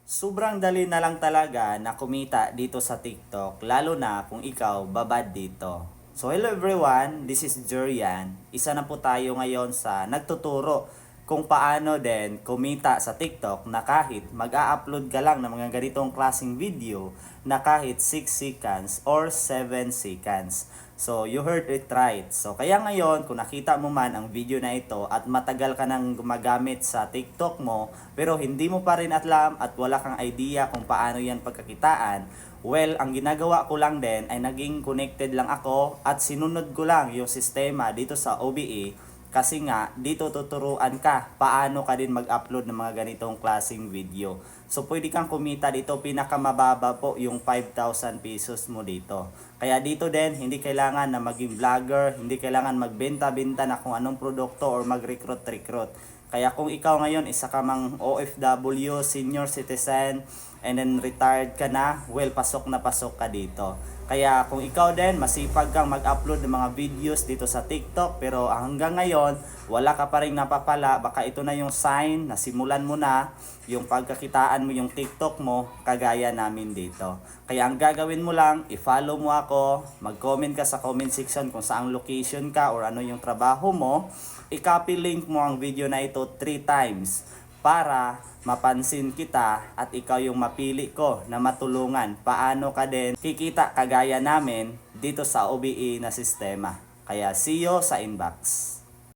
Sobrang dali na lang talaga na kumita dito sa TikTok, lalo na kung ikaw babad dito. So hello everyone, this is Jurian. Isa na po tayo ngayon sa nagtuturo kung paano din kumita sa TikTok na kahit mag-a-upload ka lang ng mga ganitong klaseng video na kahit 6 seconds or 7 seconds. So, you heard it right. So, kaya ngayon, kung nakita mo man ang video na ito at matagal ka nang gumagamit sa TikTok mo, pero hindi mo pa rin alam at wala kang idea kung paano yan pagkakitaan, well, ang ginagawa ko lang din ay naging connected lang ako at sinunod ko lang yung sistema dito sa OBE kasi nga dito tuturuan ka paano ka din mag-upload ng mga ganitong klaseng video. So pwede kang kumita dito, pinakamababa po yung 5,000 pesos mo dito. Kaya dito din hindi kailangan na maging vlogger, hindi kailangan magbenta-benta na kung anong produkto or mag-recruit. Kaya kung ikaw ngayon isa ka mang OFW, senior citizen, and then retired ka na, well, pasok na pasok ka dito. Kaya kung ikaw din, masipag kang mag-upload ng mga videos dito sa TikTok, pero hanggang ngayon, wala ka pa rin napapala, baka ito na yung sign na simulan mo na yung pagkakitaan mo yung TikTok mo, kagaya namin dito. Kaya ang gagawin mo lang, i-follow mo ako, mag-comment ka sa comment section kung saang location ka or ano yung trabaho mo, i-copy link mo ang video na ito 3 times para mapansin kita at ikaw yung mapili ko na matulungan paano ka din kikita kagaya namin dito sa OBE na sistema. Kaya see you sa inbox.